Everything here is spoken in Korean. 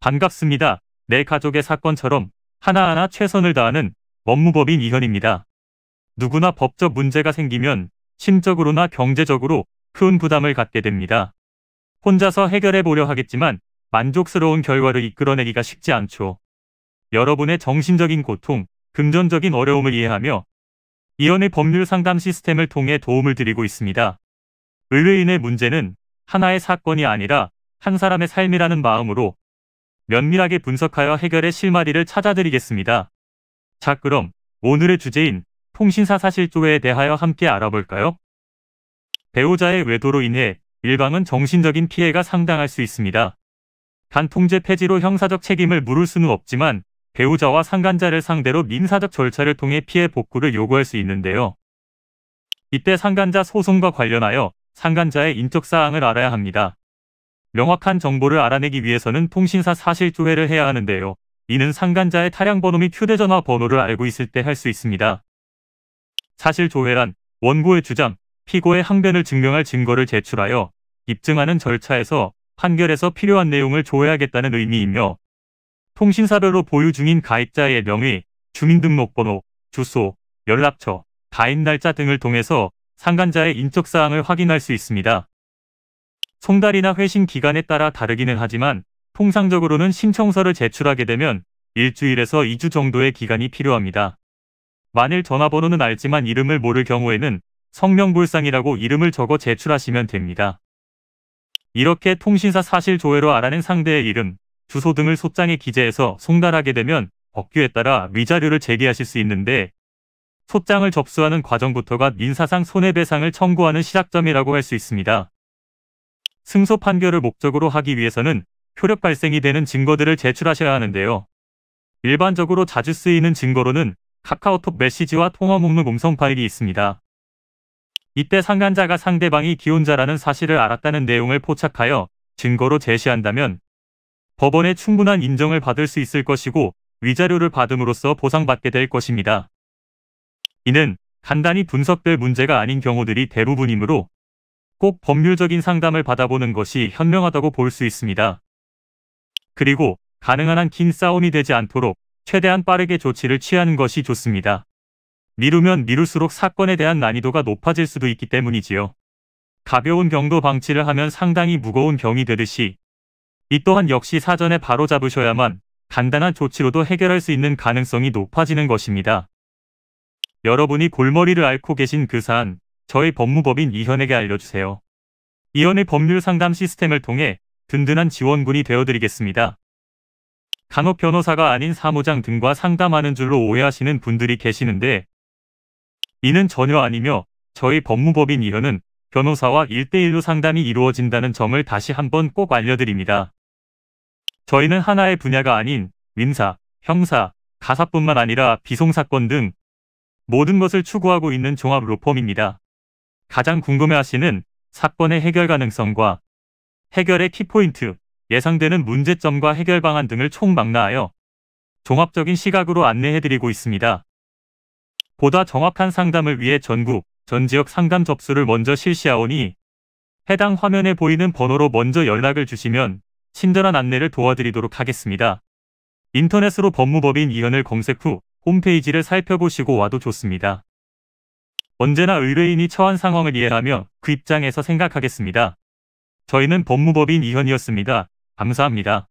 반갑습니다. 내 가족의 사건처럼 하나하나 최선을 다하는 법무법인 이현입니다. 누구나 법적 문제가 생기면 심적으로나 경제적으로 큰 부담을 갖게 됩니다. 혼자서 해결해 보려 하겠지만 만족스러운 결과를 이끌어내기가 쉽지 않죠. 여러분의 정신적인 고통, 금전적인 어려움을 이해하며 이현의 법률 상담 시스템을 통해 도움을 드리고 있습니다. 의뢰인의 문제는 하나의 사건이 아니라 한 사람의 삶이라는 마음으로 면밀하게 분석하여 해결의 실마리를 찾아드리겠습니다. 자, 그럼 오늘의 주제인 통신사 사실조회에 대하여 함께 알아볼까요? 배우자의 외도로 인해 일방은 정신적인 피해가 상당할 수 있습니다. 단 통제 폐지로 형사적 책임을 물을 수는 없지만 배우자와 상간자를 상대로 민사적 절차를 통해 피해 복구를 요구할 수 있는데요. 이때 상간자 소송과 관련하여 상간자의 인적사항을 알아야 합니다. 명확한 정보를 알아내기 위해서는 통신사 사실조회를 해야 하는데요. 이는 상간자의 차량번호 및 휴대전화 번호를 알고 있을 때 할 수 있습니다. 사실조회란 원고의 주장, 피고의 항변을 증명할 증거를 제출하여 입증하는 절차에서 판결에서 필요한 내용을 조회하겠다는 의미이며 통신사별로 보유 중인 가입자의 명의, 주민등록번호, 주소, 연락처, 가입 날짜 등을 통해서 상간자의 인적사항을 확인할 수 있습니다. 송달이나 회신 기간에 따라 다르기는 하지만 통상적으로는 신청서를 제출하게 되면 일주일에서 2주 정도의 기간이 필요합니다. 만일 전화번호는 알지만 이름을 모를 경우에는 성명불상이라고 이름을 적어 제출하시면 됩니다. 이렇게 통신사 사실조회로 알아낸 상대의 이름, 주소 등을 소장에 기재해서 송달하게 되면 법규에 따라 위자료를 제기하실 수 있는데 소장을 접수하는 과정부터가 민사상 손해배상을 청구하는 시작점이라고 할 수 있습니다. 승소 판결을 목적으로 하기 위해서는 효력 발생이 되는 증거들을 제출하셔야 하는데요. 일반적으로 자주 쓰이는 증거로는 카카오톡 메시지와 통화 목록 음성 파일이 있습니다. 이때 상간자가 상대방이 기혼자라는 사실을 알았다는 내용을 포착하여 증거로 제시한다면 법원의 충분한 인정을 받을 수 있을 것이고 위자료를 받음으로써 보상받게 될 것입니다. 이는 간단히 분석될 문제가 아닌 경우들이 대부분이므로 꼭 법률적인 상담을 받아보는 것이 현명하다고 볼 수 있습니다. 그리고 가능한 한 긴 싸움이 되지 않도록 최대한 빠르게 조치를 취하는 것이 좋습니다. 미루면 미룰수록 사건에 대한 난이도가 높아질 수도 있기 때문이지요. 가벼운 경도 방치를 하면 상당히 무거운 병이 되듯이 이 또한 역시 사전에 바로잡으셔야만 간단한 조치로도 해결할 수 있는 가능성이 높아지는 것입니다. 여러분이 골머리를 앓고 계신 그 사안, 저희 법무법인 이현에게 알려주세요. 이현의 법률 상담 시스템을 통해 든든한 지원군이 되어드리겠습니다. 간혹 변호사가 아닌 사무장 등과 상담하는 줄로 오해하시는 분들이 계시는데 이는 전혀 아니며 저희 법무법인 이현은 변호사와 1대1로 상담이 이루어진다는 점을 다시 한번 꼭 알려드립니다. 저희는 하나의 분야가 아닌 민사, 형사, 가사뿐만 아니라 비송사건 등 모든 것을 추구하고 있는 종합 로펌입니다. 가장 궁금해하시는 사건의 해결 가능성과 해결의 키포인트, 예상되는 문제점과 해결 방안 등을 총망라하여 종합적인 시각으로 안내해드리고 있습니다. 보다 정확한 상담을 위해 전국, 전 지역 상담 접수를 먼저 실시하오니 해당 화면에 보이는 번호로 먼저 연락을 주시면 친절한 안내를 도와드리도록 하겠습니다. 인터넷으로 법무법인 이현을 검색 후 홈페이지를 살펴보시고 와도 좋습니다. 언제나 의뢰인이 처한 상황을 이해하며 그 입장에서 생각하겠습니다. 저희는 법무법인 이현이었습니다. 감사합니다.